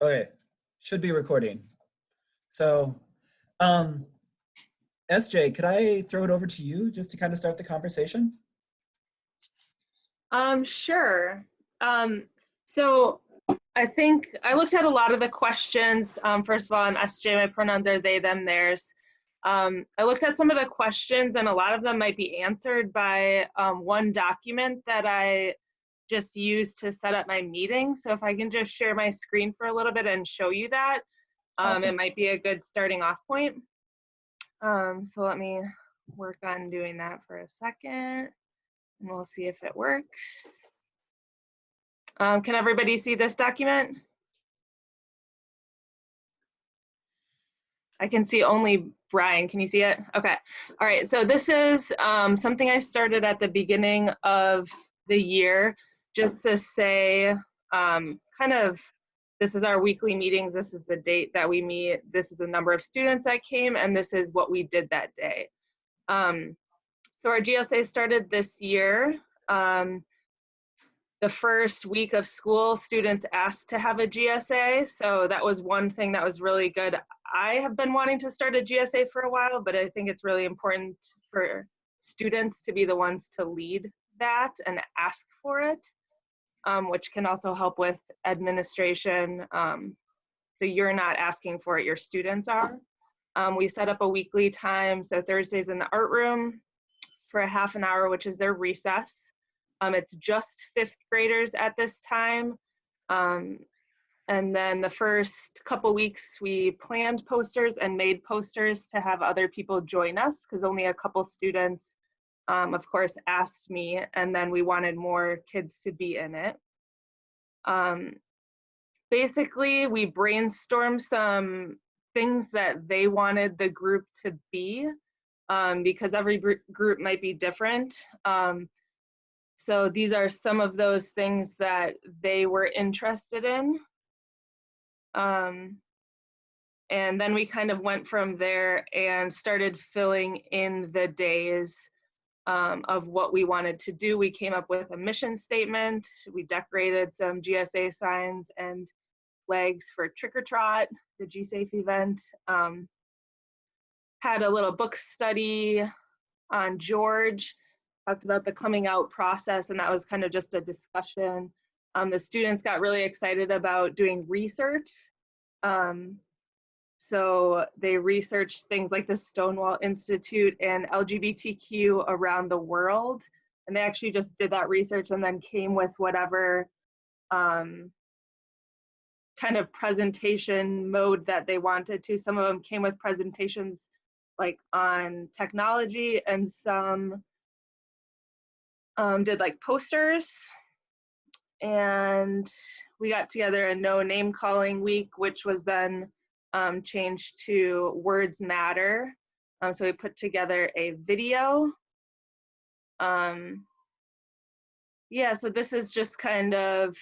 Okay, should be recording. So, um, SJ, could I throw it over to you just to kind of start the conversation? Sure. So I think I looked at a lot of the questions. First of all, I'm SJ, my pronouns are they, them, theirs. I looked at some of the questions and a lot of them might be answered by one document that I just used to set up my meeting. So if I can just share my screen for a little bit and show you that, Awesome. it might be a good starting off point. So let me work on doing that for a second and we'll see if it works. Can everybody see this document? I can see only Brian. Can you see it? Okay. All right. So this is something I started at the beginning of the year just to say kind of this is our weekly meetings. This is the date that we meet. This is the number of students that came, and this is what we did that day. So our GSA started this year. The first week of school, students asked to have a GSA, so that was one thing that was really good. I have been wanting to start a GSA for a while, but I think it's really important for students to be the ones to lead that and ask for it, which can also help with administration. So you're not asking for it, your students are. We set up a weekly time, so Thursdays in the art room for a half an hour, which is their recess. It's just fifth graders at this time. And then the first couple weeks we planned posters and made posters to have other people join us because only a couple students, of course, asked me, and then we wanted more kids to be in it. Basically, we brainstormed some things that they wanted the group to be because every group might be different. So these are some of those things that they were interested in. And then we kind of went from there and started filling in the days of what we wanted to do. We came up with a mission statement. We decorated some GSA signs and flags for Trick or Trot, the GSAFE event. Had a little book study on George. Talked about the coming out process, and that was kind of just a discussion. The students got really excited about doing research. So they researched things like the Stonewall Institute and LGBTQ around the world. And they actually just did that research and then came with whatever kind of presentation mode that they wanted to. Some of them came with presentations like on technology, and some did like posters. And we got together a no name calling week, which was then changed to Words Matter. So we put together a video. Yeah, so this is just kind of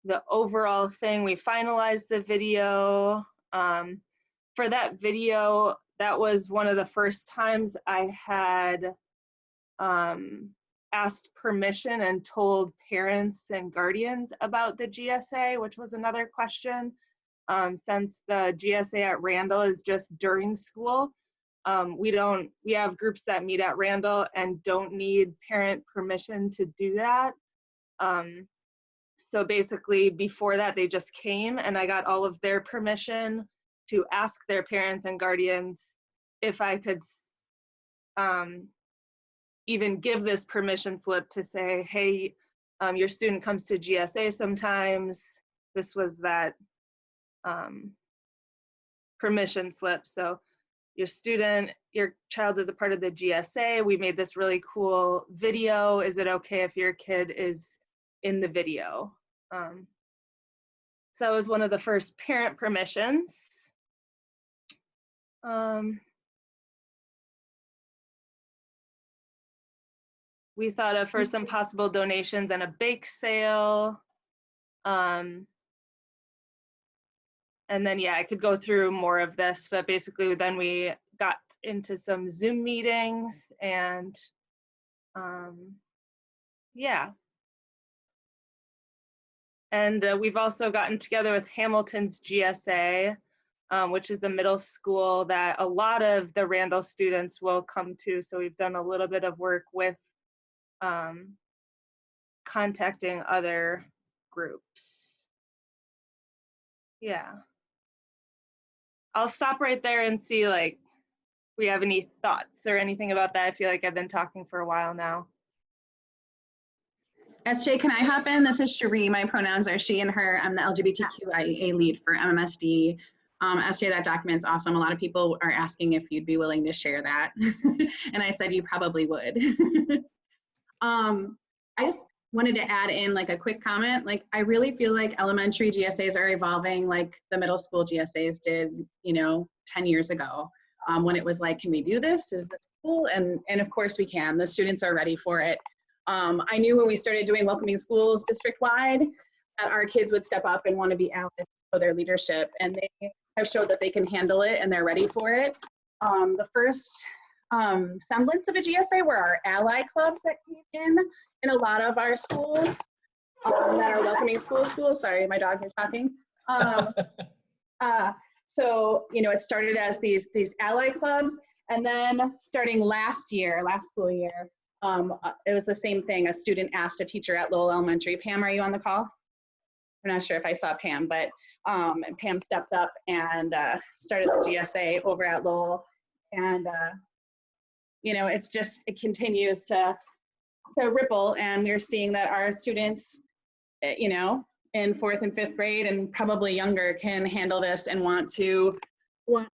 the overall thing. We finalized the video. For that video, that was one of the first times I had asked permission and told parents and guardians about the GSA, which was another question. Since the GSA at Randall is just during school, we have groups that meet at Randall and don't need parent permission to do that. So basically before that, they just came and I got all of their permission to ask their parents and guardians if I could even give this permission slip to say, hey, your student comes to GSA sometimes. This was that permission slip. So your child is a part of the GSA. We made this really cool video. Is it okay if your kid is in the video? So that was one of the first parent permissions. We thought of for some possible donations and a bake sale. And then, yeah, I could go through more of this, but basically then we got into some Zoom meetings and yeah. And we've also gotten together with Hamilton's GSA, which is the middle school that a lot of the Randall students will come to. So we've done a little bit of work with contacting other groups. Yeah. I'll stop right there and see like if we have any thoughts or anything about that. I feel like I've been talking for a while now. SJ, can I hop in? This is Cherie. My pronouns are she and her. I'm the LGBTQIA lead for MMSD. SJ, that document's awesome. A lot of people are asking if you'd be willing to share that. And I said you probably would. I just wanted to add in like a quick comment. Like, I really feel like elementary GSAs are evolving like the middle school GSAs did, 10 years ago. When it was like, can we do this? Is this cool? And of course we can. The students are ready for it. I knew when we started doing welcoming schools district-wide that our kids would step up and want to be allies for their leadership, and they have showed that they can handle it and they're ready for it. The first semblance of a GSA were our ally clubs that came in a lot of our schools that are welcoming schools. Sorry, my dogs are talking. So, it started as these ally clubs, and then starting last school year, it was the same thing. A student asked a teacher at Lowell Elementary, Pam, are you on the call? I'm not sure if I saw Pam, but Pam stepped up and started the GSA over at Lowell. And, it continues to ripple. And we're seeing that our students, in 4th and 5th grade and probably younger can handle this and want to step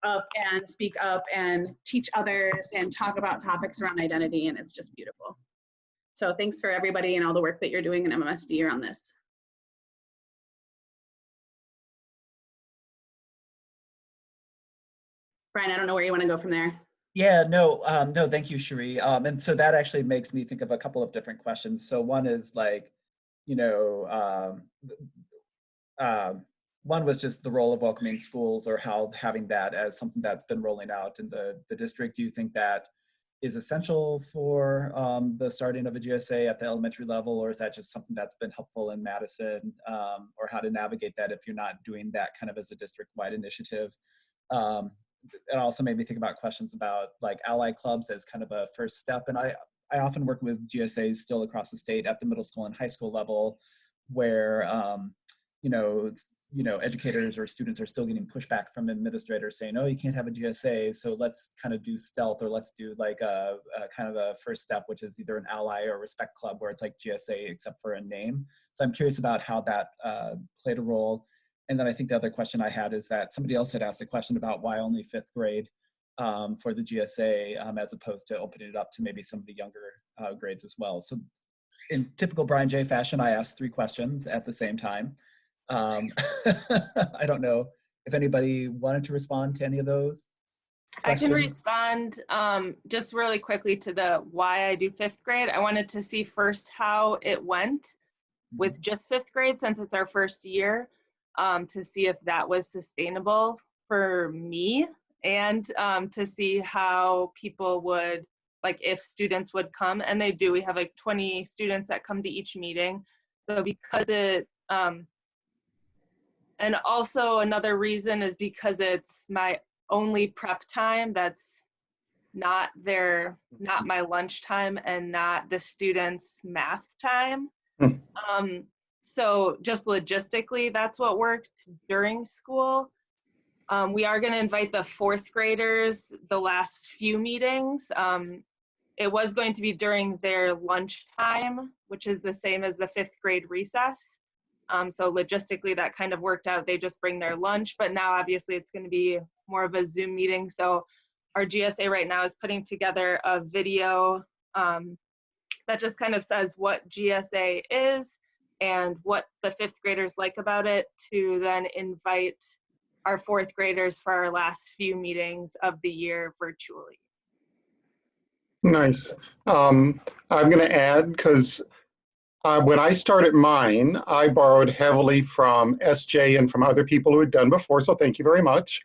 up and speak up and teach others and talk about topics around identity, and it's just beautiful. So thanks for everybody and all the work that you're doing in MMSD around this. Brian, I don't know where you want to go from there. Yeah, no, thank you, Cherie. And so that actually makes me think of a couple of different questions. So one is like, one was just the role of welcoming schools, or how having that as something that's been rolling out in the district. Do you think that is essential for the starting of a GSA at the elementary level, or is that just something that's been helpful in Madison, or how to navigate that if you're not doing that kind of as a district-wide initiative? It also made me think about questions about like ally clubs as kind of a first step. And I often work with GSAs still across the state at the middle school and high school level, where educators or students are still getting pushback from administrators saying, oh, you can't have a GSA, so let's kind of do stealth, or let's do like a kind of a first step, which is either an ally or respect club, where it's like GSA except for a name. So I'm curious about how that played a role. And then I think the other question I had is that somebody else had asked a question about why only 5th grade for the GSA, as opposed to opening it up to maybe some of the younger grades as well. So in typical Brian J. fashion, I asked 3 questions at the same time. I don't know if anybody wanted to respond to any of those questions. I can respond just really quickly to the why I do 5th grade. I wanted to see first how it went with just 5th grade, since it's our first year, to see if that was sustainable for me, and to see how people would, like if students would come, and they do. We have like 20 students that come to each meeting. So because it, and also another reason is because it's my only prep time. That's not my lunch time and not the students' math time. So just logistically, that's what worked during school. We are going to invite the 4th graders the last few meetings. It was going to be during their lunch time, which is the same as the 5th grade recess. So logistically, that kind of worked out. They just bring their lunch, but now obviously it's going to be more of a Zoom meeting. So our GSA right now is putting together a video that just kind of says what GSA is and what the 5th graders like about it, to then invite our 4th graders for our last few meetings of the year virtually. Nice. I'm going to add, because when I started mine, I borrowed heavily from SJ and from other people who had done before, so thank you very much.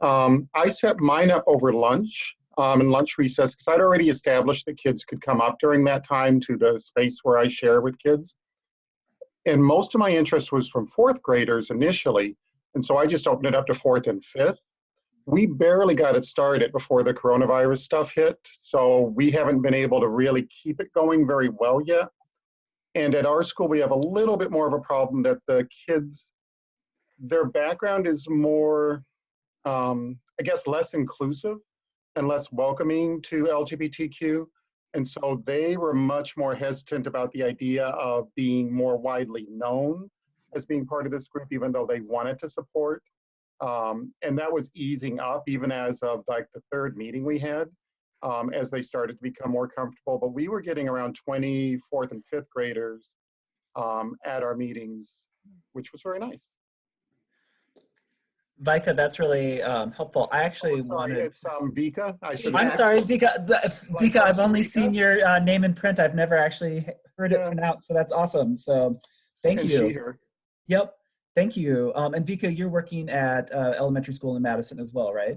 I set mine up over lunch and lunch recess, because I'd already established that kids could come up during that time to the space where I share with kids. And most of my interest was from fourth graders initially. And so I just opened it up to fourth and fifth. We barely got it started before the coronavirus stuff hit. So we haven't been able to really keep it going very well yet. And at our school, we have a little bit more of a problem that the kids, their background is more, I guess, less inclusive and less welcoming to LGBTQ. And so they were much more hesitant about the idea of being more widely known as being part of this group, even though they wanted to support. And that was easing up even as of like the third meeting we had, as they started to become more comfortable. But we were getting around 20 fourth and fifth graders at our meetings, which was very nice. Vika, that's really helpful. I actually wanted. It's Vika. I'm sorry, Vika. Vika, I've only seen your name in print. I've never actually heard it pronounced, so that's awesome. So thank you. She here. Yep, thank you. And Vika, you're working at elementary school in Madison as well, right?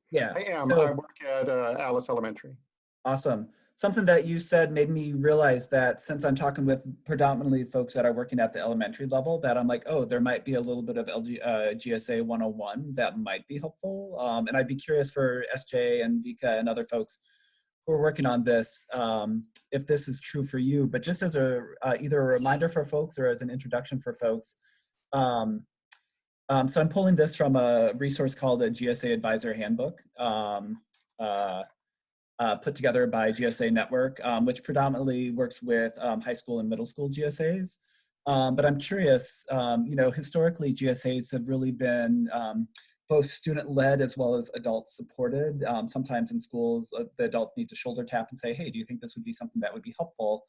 Yeah. I am. So, I work at Alice Elementary. awesome. Something that you said made me realize that since I'm talking with predominantly folks that are working at the elementary level, that I'm like, oh, there might be a little bit of GSA 101 that might be helpful. And I'd be curious for SJ and Vika and other folks who are working on this, if this is true for you, but just as a either a reminder for folks or as an introduction for folks. So I'm pulling this from a resource called the GSA Advisor Handbook. Put together by GSA Network, which predominantly works with high school and middle school GSAs. But I'm curious, historically GSAs have really been both student-led as well as adult-supported. Sometimes in schools, the adults need to shoulder tap and say, hey, do you think this would be something that would be helpful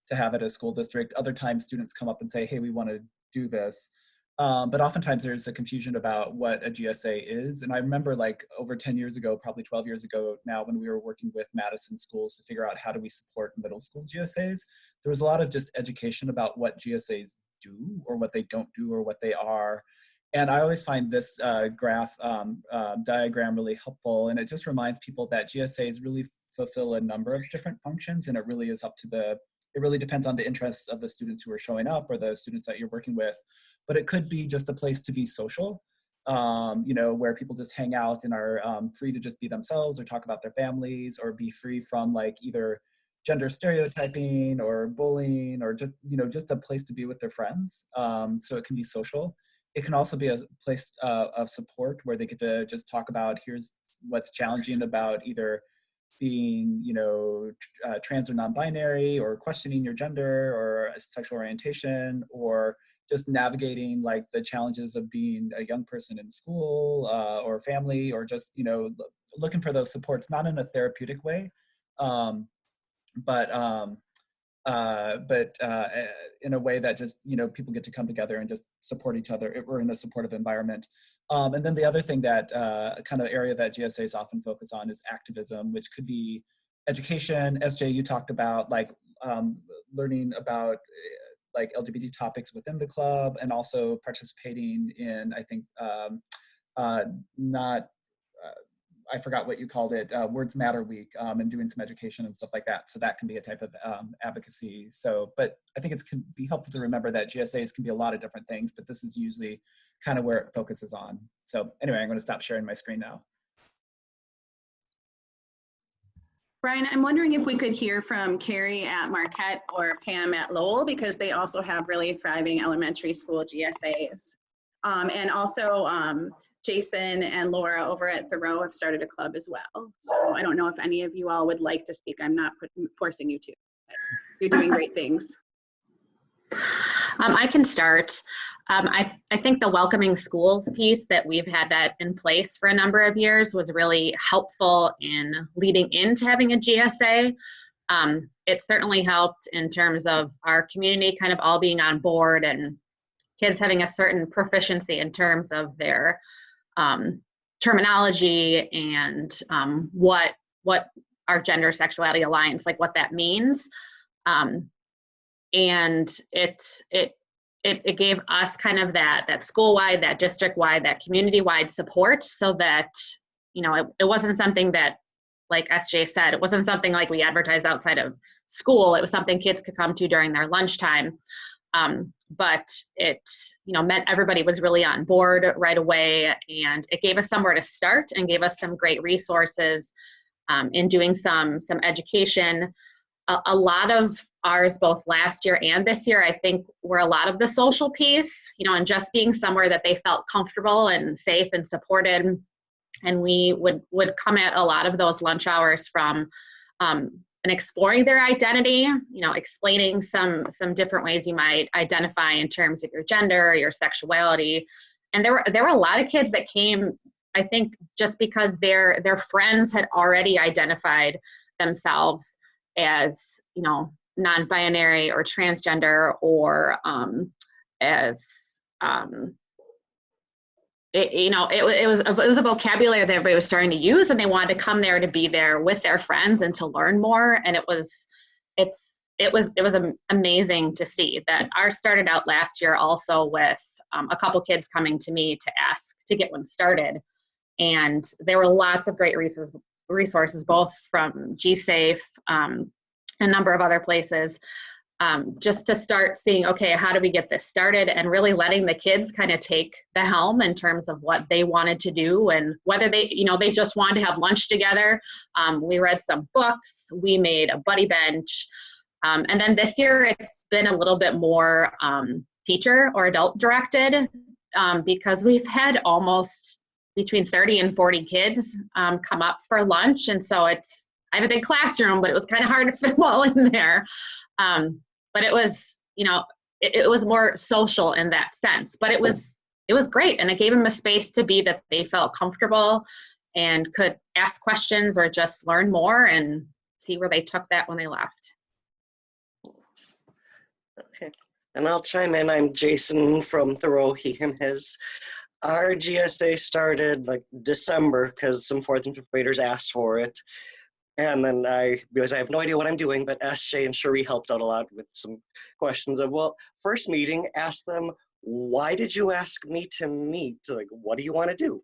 to have at a school district? Other times students come up and say, hey, we want to do this. But oftentimes there's a confusion about what a GSA is. And I remember like over 10 years ago, probably 12 years ago now, when we were working with Madison schools to figure out how do we support middle school GSAs, there was a lot of just education about what GSAs do or what they don't do or what they are. And I always find this diagram really helpful. And it just reminds people that GSAs really fulfill a number of different functions, and it really is up to it really depends on the interests of the students who are showing up or the students that you're working with. But it could be just a place to be social, where people just hang out and are free to just be themselves or talk about their families or be free from like either gender stereotyping or bullying or just a place to be with their friends. So it can be social. It can also be a place of support where they get to just talk about here's what's challenging about either being, trans or non-binary, or questioning your gender or sexual orientation, or just navigating like the challenges of being a young person in school or family, or just, looking for those supports, not in a therapeutic way, but in a way that just, people get to come together and just support each other. We're in a supportive environment. And then the other thing that kind of area that GSAs often focus on is activism, which could be education. SJ, you talked about like learning about like LGBT topics within the club, and also participating in, I think, I forgot what you called it, Words Matter Week, and doing some education and stuff like that. So that can be a type of advocacy. So, but I think it can be helpful to remember that GSAs can be a lot of different things, but this is usually kind of where it focuses on. So anyway, I'm going to stop sharing my screen now. Brian, I'm wondering if we could hear from Carrie at Marquette or Pam at Lowell, because they also have really thriving elementary school GSAs. And also, Jason and Laura over at Thoreau have started a club as well. So I don't know if any of you all would like to speak. I'm not forcing you to, but you're doing great things. I can start. I think the welcoming schools piece that we've had that in place for a number of years was really helpful in leading into having a GSA. It certainly helped in terms of our community kind of all being on board and kids having a certain proficiency in terms of their terminology and what our gender sexuality alliance, like what that means. And it gave us kind of that school-wide, that district-wide, that community-wide support, so that, it wasn't something that, like SJ said, it wasn't something like we advertised outside of school. It was something kids could come to during their lunchtime. But it, meant everybody was really on board right away, and it gave us somewhere to start and gave us some great resources in doing some education. A lot of ours, both last year and this year, I think were a lot of the social piece, and just being somewhere that they felt comfortable and safe and supported. And we would come at a lot of those lunch hours from and exploring their identity, explaining some different ways you might identify in terms of your gender, your sexuality. And there were a lot of kids that came, I think, just because their friends had already identified themselves as, non-binary or transgender, or as it was a vocabulary that everybody was starting to use, and they wanted to come there to be there with their friends and to learn more. And it was amazing to see that. Ours started out last year also with a couple kids coming to me to ask to get one started, and there were lots of great resources both from GSAFE, a number of other places, just to start seeing, okay, how do we get this started, and really letting the kids kind of take the helm in terms of what they wanted to do, and whether they just wanted to have lunch together. We read some books, we made a buddy bench, and then this year it's been a little bit more teacher or adult directed, because we've had almost between 30 and 40 kids come up for lunch, and so I have a big classroom, but it was kind of hard to fit them all in there. But it was, it was more social in that sense, but it was great. And it gave them a space to be that they felt comfortable and could ask questions or just learn more and see where they took that when they left. Okay, and I'll chime in. I'm Jason from Thoreau, he, him, his. Our GSA started like December because some 4th and 5th graders asked for it. And then I realized I have no idea what I'm doing, but SJ and Cherie helped out a lot with some questions of, well, first meeting, ask them, why did you ask me to meet? Like, what do you want to do?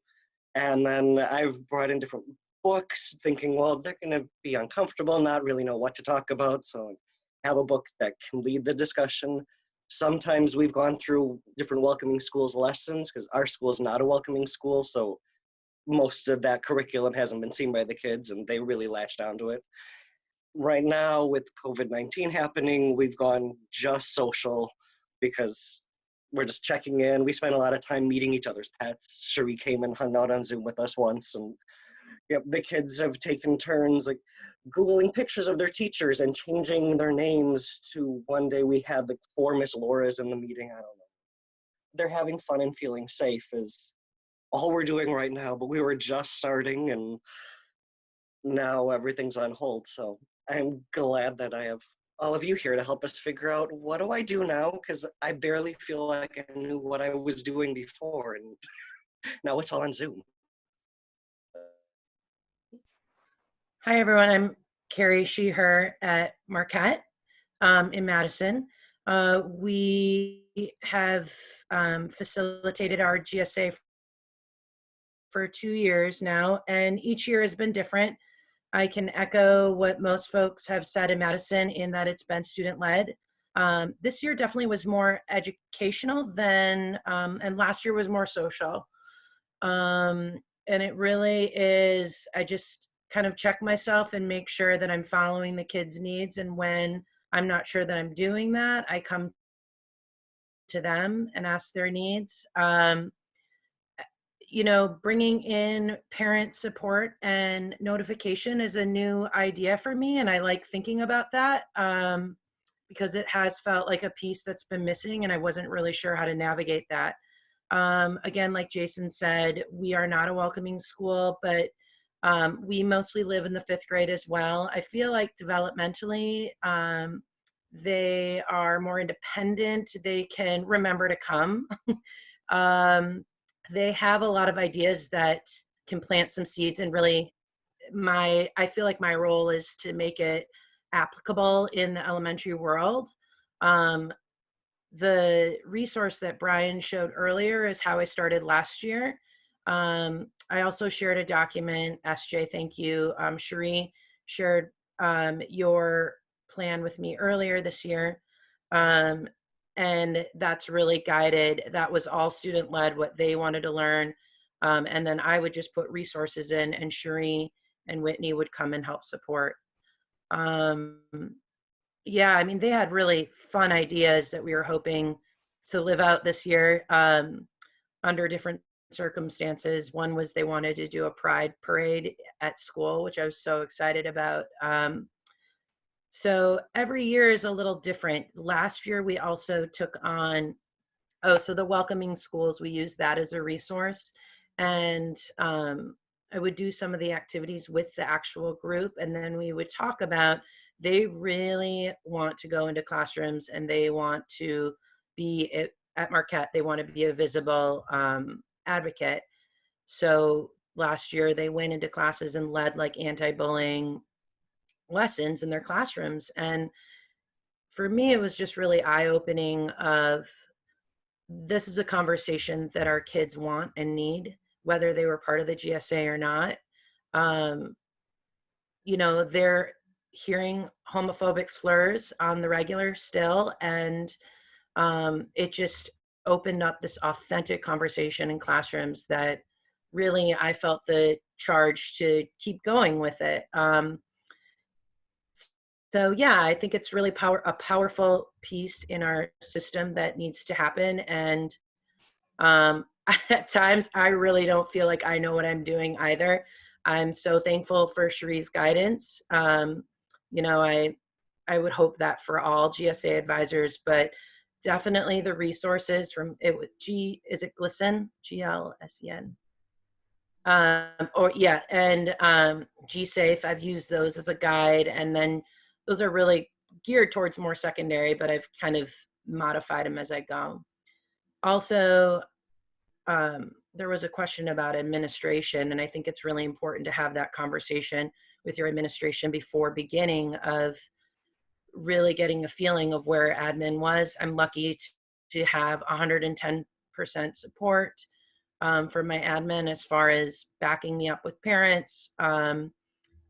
And then I've brought in different books thinking, well, they're going to be uncomfortable, not really know what to talk about. So have a book that can lead the discussion. Sometimes we've gone through different welcoming schools lessons because our school is not a welcoming school. So most of that curriculum hasn't been seen by the kids, and they really latched onto it. Right now, with COVID-19 happening, we've gone just social because we're just checking in. We spend a lot of time meeting each other's pets. Cherie came and hung out on Zoom with us once, and the kids have taken turns like Googling pictures of their teachers and changing their names to, one day we had like 4 Miss Lauras in the meeting. I don't know. They're having fun and feeling safe is all we're doing right now, but we were just starting and now everything's on hold. So I'm glad that I have all of you here to help us figure out, what do I do now? Because I barely feel like I knew what I was doing before, and now it's all on Zoom. Hi, everyone. I'm Carrie, she, her at Marquette in Madison. We have facilitated our GSA for 2 years now, and each year has been different. I can echo what most folks have said in Madison in that it's been student-led. This year definitely was more educational than, and last year was more social. And it really is, I just kind of check myself and make sure that I'm following the kids' needs. And when I'm not sure that I'm doing that, I come to them and ask their needs. Bringing in parent support and notification is a new idea for me, and I like thinking about that because it has felt like a piece that's been missing, and I wasn't really sure how to navigate that. Again, like Jason said, we are not a welcoming school, but we mostly live in the 5th grade as well. I feel like developmentally, they are more independent. They can remember to come. They have a lot of ideas that can plant some seeds, and really I feel like my role is to make it applicable in the elementary world. The resource that Brian showed earlier is how I started last year. I also shared a document, SJ, thank you. Cherie shared your plan with me earlier this year. And that's really guided. That was all student led, what they wanted to learn. And then I would just put resources in, and Cherie and Whitney would come and help support. Yeah, I mean, they had really fun ideas that we were hoping to live out this year under different circumstances. One was they wanted to do a pride parade at school, which I was so excited about. So every year is a little different. Last year, we also took on, so the welcoming schools, we use that as a resource. And I would do some of the activities with the actual group, and then we would talk about, they really want to go into classrooms and they want to be at Marquette, they want to be a visible advocate. So last year they went into classes and led like anti-bullying lessons in their classrooms. And for me, it was just really eye-opening of, this is a conversation that our kids want and need, whether they were part of the GSA or not. You know, they're hearing homophobic slurs on the regular still, and it just opened up this authentic conversation in classrooms that really I felt the charge to keep going with it. So yeah, I think it's really a powerful piece in our system that needs to happen. And at times I really don't feel like I know what I'm doing either. I'm so thankful for Cherie's guidance. You know, I would hope that for all GSA advisors, but definitely the resources from it. Is it GLSEN? GLSEN. Or yeah, and GSAFE, I've used those as a guide, and then those are really geared towards more secondary, but I've kind of modified them as I go. Also, there was a question about administration, and I think it's really important to have that conversation with your administration before beginning of really getting a feeling of where admin was. I'm lucky to have 110% support for my admin as far as backing me up with parents,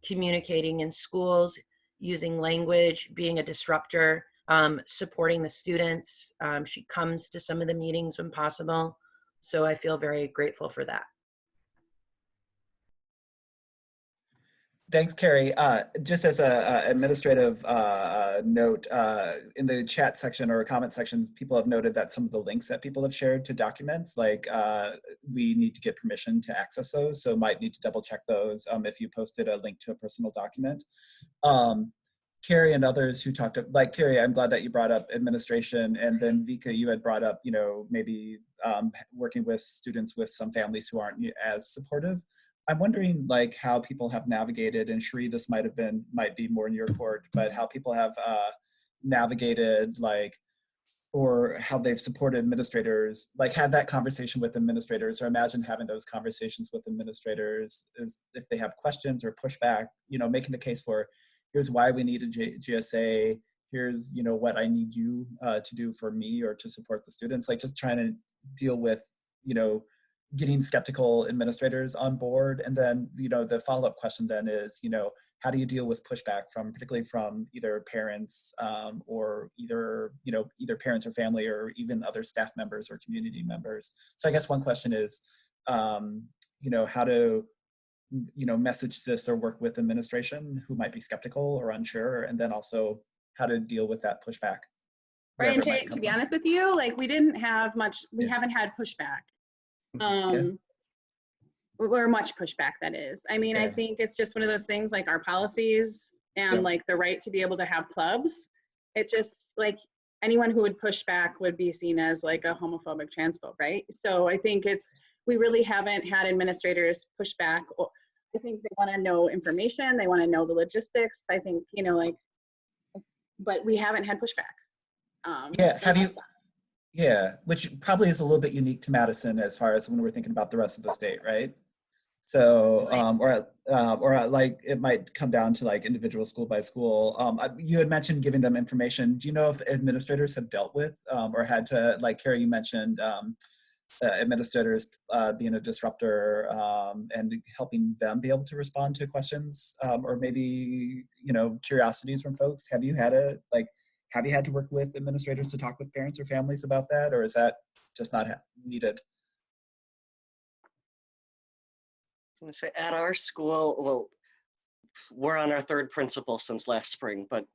communicating in schools, using language, being a disruptor, supporting the students. She comes to some of the meetings when possible. So I feel very grateful for that. Thanks, Carrie. Just as a administrative note, in the chat section or comment sections, people have noted that some of the links that people have shared to documents, like we need to get permission to access those, so might need to double check those if you posted a link to a personal document. Carrie and others who talked, like Carrie, I'm glad that you brought up administration, and then Vika, you had brought up, you know, maybe working with students with some families who aren't as supportive. I'm wondering like how people have navigated, and Cherie, this might be more in your court, but how people have navigated like, or how they've supported administrators, like had that conversation with administrators, or imagine having those conversations with administrators is if they have questions or pushback, you know, making the case for, here's why we need a GSA, here's, you know, what I need you to do for me or to support the students, like just trying to deal with, you know, getting skeptical administrators on board. And then, you know, the follow-up question then is, you know, how do you deal with pushback from, particularly from either parents or either parents or family or even other staff members or community members? So I guess one question is, you know, how to, you know, message this or work with administration who might be skeptical or unsure, and then also how to deal with that pushback. Right, and to be honest with you, like we didn't have much, we haven't had pushback. Or much pushback, that is. I mean, I think it's just one of those things, like our policies and like the right to be able to have clubs. It just like anyone who would push back would be seen as like a homophobic transphobe, right? So I think we really haven't had administrators push back. I think they want to know information. They want to know the logistics. I think, you know, like, but we haven't had pushback. Have you? Yeah, which probably is a little bit unique to Madison as far as when we're thinking about the rest of the state, right? So, or like it might come down to like individual school by school. You had mentioned giving them information. Do you know if administrators have dealt with or had to, like Carrie, you mentioned administrators being a disruptor and helping them be able to respond to questions or maybe, you know, curiosities from folks? Have you had have you had to work with administrators to talk with parents or families about that, or is that just not needed? I was gonna say, at our school, well, we're on our third principal since last spring, but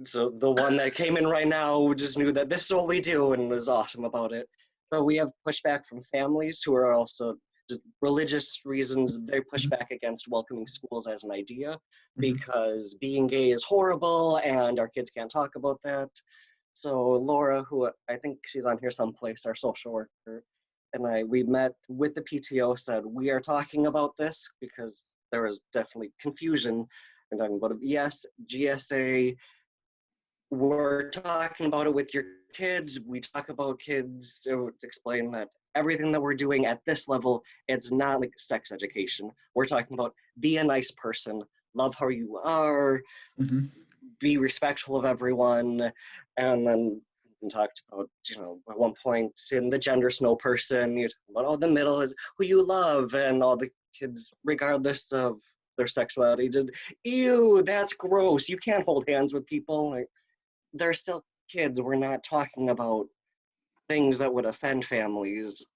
so the one that came in right now just knew that this is what we do and was awesome about it. But we have pushback from families who are also just religious reasons. They push back against welcoming schools as an idea because being gay is horrible and our kids can't talk about that. So Laura, who I think she's on here someplace, our social worker, and we met with the PTO, said, we are talking about this because there was definitely confusion and talking about it. Yes, GSA, we're talking about it with your kids. We talk about kids to explain that everything that we're doing at this level, it's not like sex education. We're talking about be a nice person, love how you are, be respectful of everyone. And then we talked about, you know, at one point in the gender snow person, you talk about, oh, the middle is who you love, and all the kids, regardless of their sexuality, just, ew, that's gross. You can't hold hands with people. Like, they're still kids. We're not talking about things that would offend families.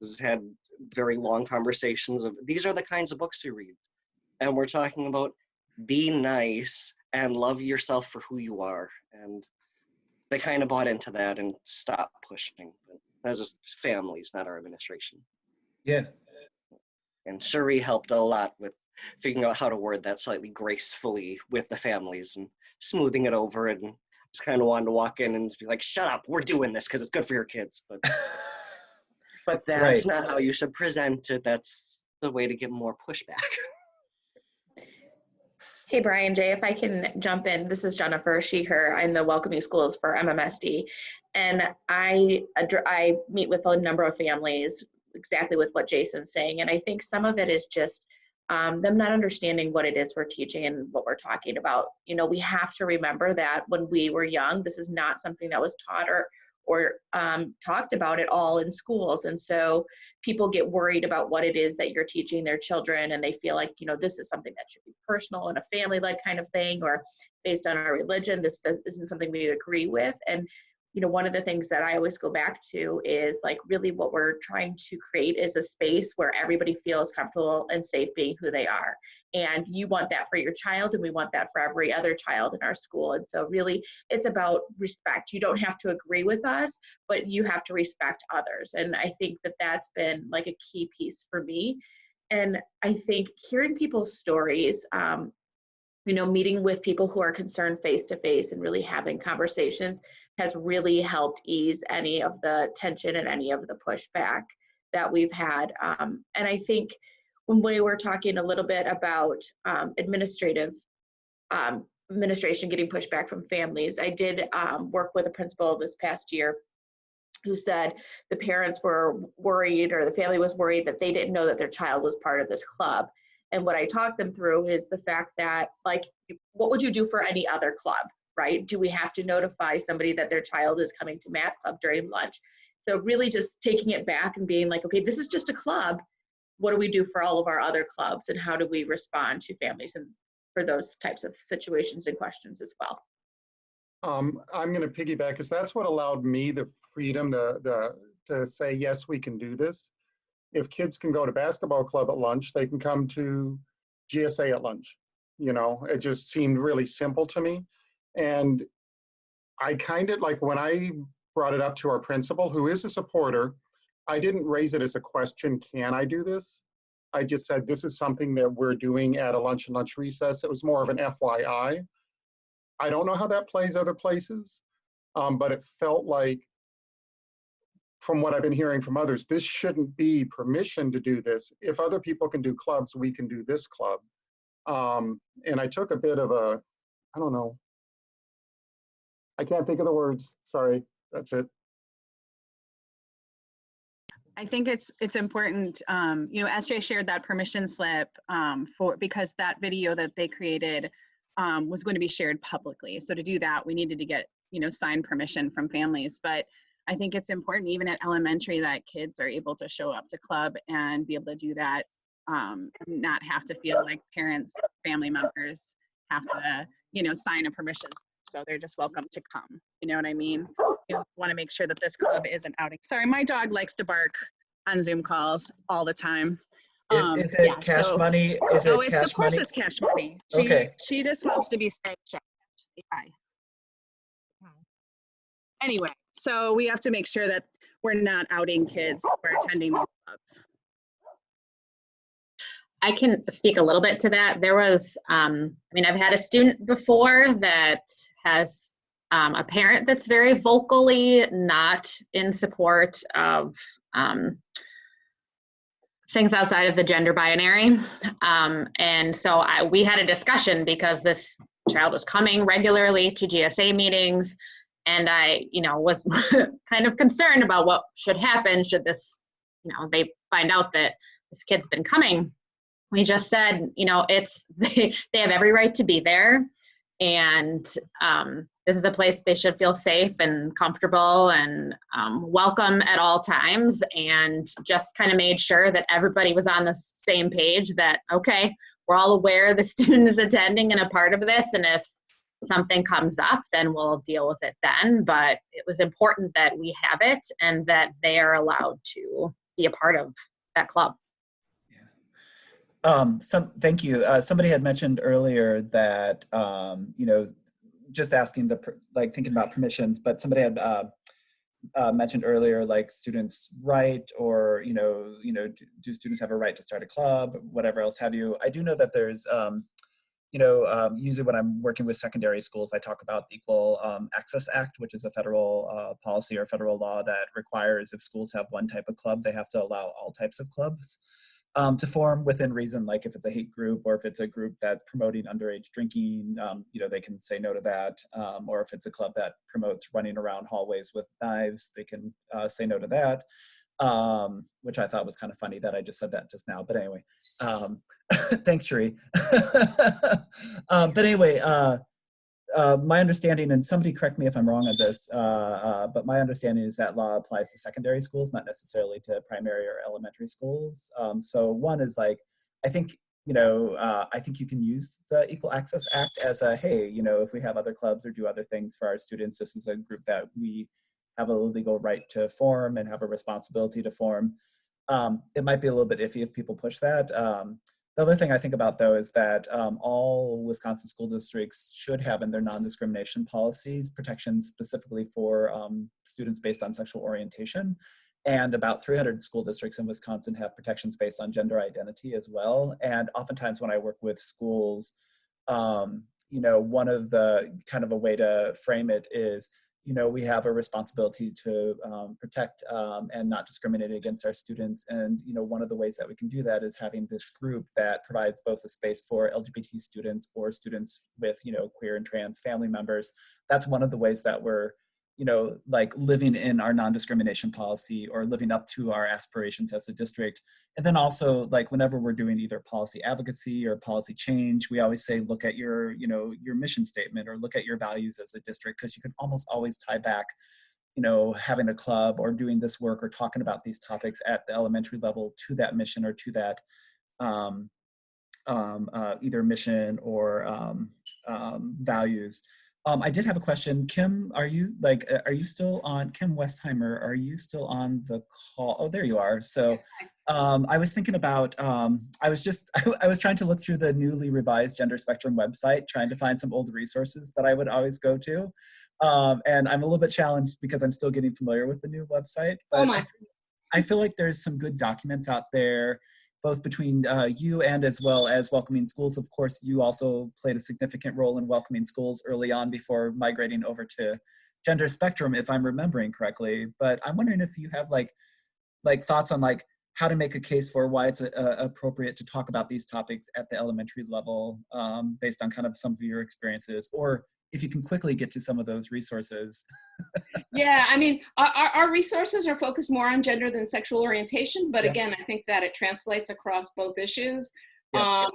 Just had very long conversations of, these are the kinds of books you read. And we're talking about be nice and love yourself for who you are. And they kind of bought into that and stopped pushing. But that's just families, not our administration. Yeah. And Cherie helped a lot with figuring out how to word that slightly gracefully with the families and smoothing it over, and just kind of wanted to walk in and just be like, shut up, we're doing this because it's good for your kids. But that's not how you should present it. That's the way to get more pushback. Hey, Brian, Jay, if I can jump in. This is Jennifer, she, her. I'm the Welcoming Schools for MMSD. And I meet with a number of families exactly with what Jason's saying. And I think some of it is just them not understanding what it is we're teaching and what we're talking about. You know, we have to remember that when we were young, this is not something that was taught or talked about at all in schools. And so people get worried about what it is that you're teaching their children, and they feel like, you know, this is something that should be personal and a family-led kind of thing, or based on our religion, isn't something we agree with. And, you know, one of the things that I always go back to is like, really what we're trying to create is a space where everybody feels comfortable and safe being who they are. And you want that for your child, and we want that for every other child in our school. And so really it's about respect. You don't have to agree with us, but you have to respect others. And I think that that's been like a key piece for me. And I think hearing people's stories, you know, meeting with people who are concerned face to face and really having conversations has really helped ease any of the tension and any of the pushback that we've had. And I think when we were talking a little bit about administration getting pushback from families, I did work with a principal this past year who said the parents were worried, or the family was worried, that they didn't know that their child was part of this club. And what I talked them through is the fact that, like, what would you do for any other club, right? Do we have to notify somebody that their child is coming to math club during lunch? So really just taking it back and being like, okay, this is just a club. What do we do for all of our other clubs, and how do we respond to families and for those types of situations and questions as well? I'm going to piggyback, because that's what allowed me the freedom to say, yes, we can do this. If kids can go to basketball club at lunch, they can come to GSA at lunch. You know, it just seemed really simple to me. And I kind of, like, when I brought it up to our principal, who is a supporter, I didn't raise it as a question, can I do this? I just said, this is something that we're doing at a lunch and lunch recess. It was more of an FYI. I don't know how that plays other places, but it felt like, from what I've been hearing from others, this shouldn't be permission to do this. If other people can do clubs, we can do this club. And I took a bit of a, I don't know, I can't think of the words, sorry, that's it. I think it's important, you know, SJ shared that permission slip because that video that they created was going to be shared publicly. So to do that, we needed to get, you know, signed permission from families. But I think it's important even at elementary that kids are able to show up to club and be able to do that, not have to feel like parents, family members have to, you know, sign a permission. So they're just welcome to come. You know what I mean? You want to make sure that this club isn't outing. Sorry, my dog likes to bark on Zoom calls all the time. Is it cash money? Is it cash of course money? it's cash money. Okay. She just wants to be said. Hi. Anyway, so we have to make sure that we're not outing kids who are attending these clubs. I can speak a little bit to that. There was, I mean, I've had a student before that has a parent that's very vocally not in support of things outside of the gender binary. And so we had a discussion because this child was coming regularly to GSA meetings, and I, you know, was kind of concerned about what should happen should this, you know, they find out that this kid's been coming. We just said, you know, they have every right to be there, and this is a place they should feel safe and comfortable and welcome at all times, and just kind of made sure that everybody was on the same page that, okay, we're all aware the student is attending and a part of this, and if something comes up, then we'll deal with it then. But it was important that we have it and that they are allowed to be a part of that club. Thank you. Somebody had mentioned earlier that, you know, just asking like thinking about permissions, but somebody had mentioned earlier, like students' right, or, you know, do students have a right to start a club, whatever else have you. I do know that there's, you know, usually when I'm working with secondary schools, I talk about the Equal Access Act, which is a federal policy or federal law that requires if schools have one type of club, they have to allow all types of clubs to form within reason. Like if it's a hate group, or if it's a group that's promoting underage drinking, you know, they can say no to that. Or if it's a club that promotes running around hallways with knives, they can say no to that. Which I thought was kind of funny that I just said that just now, but anyway, thanks, Sheree. But anyway, my understanding, and somebody correct me if I'm wrong on this, but my understanding is that law applies to secondary schools, not necessarily to primary or elementary schools. So one is like, I think, you know, I think you can use the Equal Access Act as a, hey, you know, if we have other clubs or do other things for our students, this is a group that we have a legal right to form and have a responsibility to form. It might be a little bit iffy if people push that. The other thing I think about, though, is that all Wisconsin school districts should have in their non-discrimination policies protections specifically for students based on sexual orientation. And about 300 school districts in Wisconsin have protections based on gender identity as well. And oftentimes when I work with schools, you know, one of the kind of a way to frame it is, you know, we have a responsibility to protect and not discriminate against our students. And, you know, one of the ways that we can do that is having this group that provides both a space for LGBT students or students with, you know, queer and trans family members. That's one of the ways that we're, you know, like living in our non-discrimination policy or living up to our aspirations as a district. And then also, like, whenever we're doing either policy advocacy or policy change, we always say, look at your, you know, your mission statement or look at your values as a district, because you can almost always tie back, you know, having a club or doing this work or talking about these topics at the elementary level to that mission or to that either mission or values. I did have a question. Kim, are you still on, Kim Westheimer, are you still on the call? Oh, there you are. So I was thinking about, I was trying to look through the newly revised Gender Spectrum website, trying to find some old resources that I would always go to. And I'm a little bit challenged because I'm still getting familiar with the new website, but I feel like there's some good documents out there, both between you and as well as Welcoming Schools. Of course, you also played a significant role in Welcoming Schools early on before migrating over to Gender Spectrum, if I'm remembering correctly. But I'm wondering if you have like thoughts on like how to make a case for why it's appropriate to talk about these topics at the elementary level based on kind of some of your experiences, or if you can quickly get to some of those resources. Yeah, I mean, our resources are focused more on gender than sexual orientation, but again, I think that it translates across both issues. Yeah.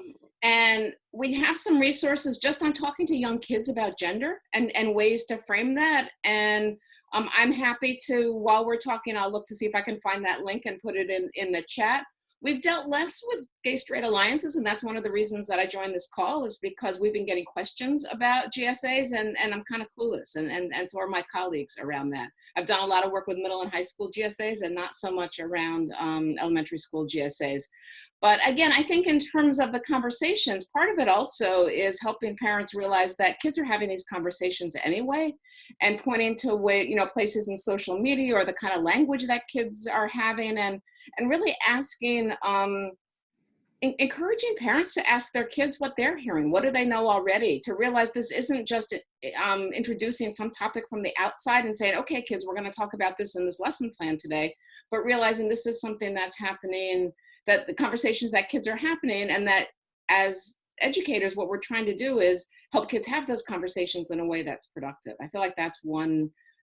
And we have some resources just on talking to young kids about gender and ways to frame that. And I'm happy to, while we're talking, I'll look to see if I can find that link and put it in the chat. We've dealt less with gay straight alliances, and that's one of the reasons that I joined this call, is because we've been getting questions about GSAs, and I'm kind of clueless, and so are my colleagues around that. I've done a lot of work with middle and high school GSAs and not so much around elementary school GSAs. But again, I think in terms of the conversations, part of it also is helping parents realize that kids are having these conversations anyway, and pointing to places in social media or the kind of language that kids are having, and really asking, encouraging parents to ask their kids what they're hearing. What do they know already? To realize this isn't just introducing some topic from the outside and saying, okay, kids, we're going to talk about this in this lesson plan today, but realizing this is something that's happening, that the conversations that kids are happening, and that as educators, what we're trying to do is help kids have those conversations in a way that's productive. I feel like that's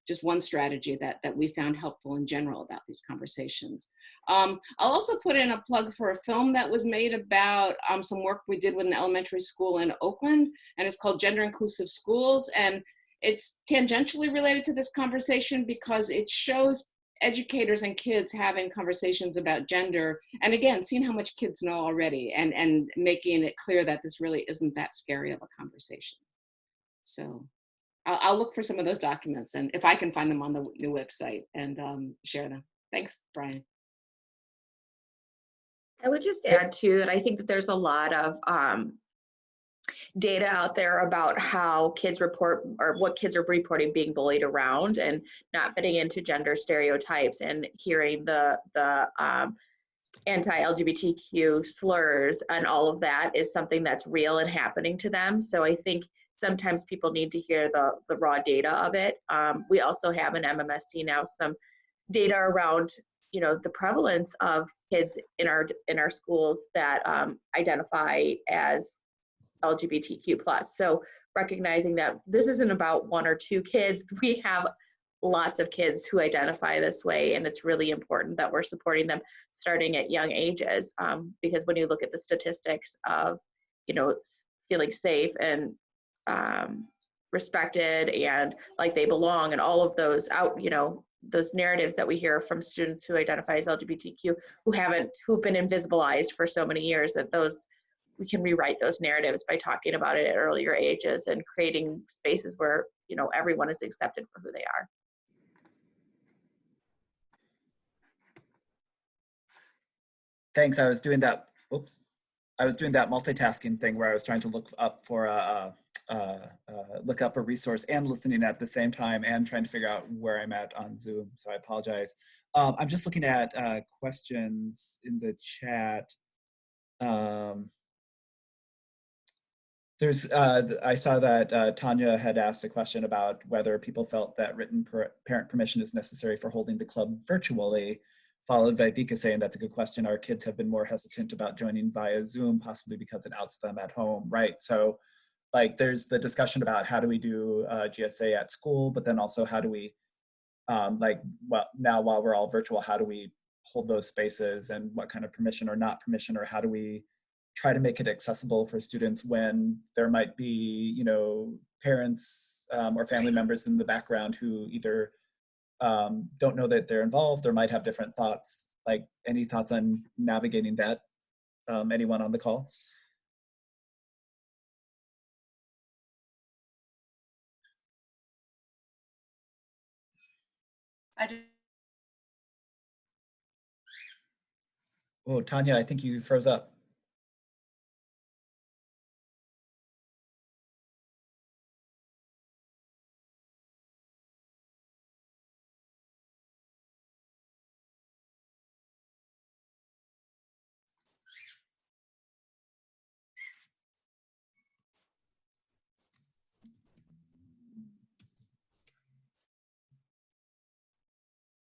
just one strategy that we found helpful in general about these conversations. I'll also put in a plug for a film that was made about some work we did with an elementary school in Oakland, and it's called Gender Inclusive Schools. And it's tangentially related to this conversation because it shows educators and kids having conversations about gender, and again, seeing how much kids know already, and making it clear that this really isn't that scary of a conversation. So I'll look for some of those documents, and if I can find them on the new website, and share them. Thanks, Brian. I would just add too that I think that there's a lot of data out there about how kids report, or what kids are reporting being bullied around and not fitting into gender stereotypes, and hearing the anti-LGBTQ slurs and all of that is something that's real and happening to them. So I think sometimes people need to hear the raw data of it. We also have in MMSD now some data around the prevalence of kids in our schools that identify as LGBTQ+. So recognizing that this isn't about one or two kids, we have lots of kids who identify this way, and it's really important that we're supporting them starting at young ages, because when you look at the statistics of feeling safe and respected and like they belong, and all of those those narratives that we hear from students who identify as LGBTQ who've been invisibilized for so many years, that we can rewrite those narratives by talking about it at earlier ages and creating spaces where everyone is accepted for who they are. Thanks. I was doing that. Oops. I was doing that multitasking thing where I was trying to look up for look up a resource and listening at the same time, and trying to figure out where I'm at on Zoom. So I apologize. I'm just looking at questions in the chat. I saw that Tanya had asked a question about whether people felt that written parent permission is necessary for holding the club virtually, followed by Vika saying that's a good question. Our kids have been more hesitant about joining via Zoom, possibly because it outs them at home, right? So like there's the discussion about how do we do GSA at school, but then also how do we, now while we're all virtual, how do we hold those spaces, and what kind of permission or not permission, or how do we try to make it accessible for students when there might be, parents or family members in the background who either don't know that they're involved or might have different thoughts. Like, any thoughts on navigating that? Anyone on the call? Oh, Tanya, I think you froze up.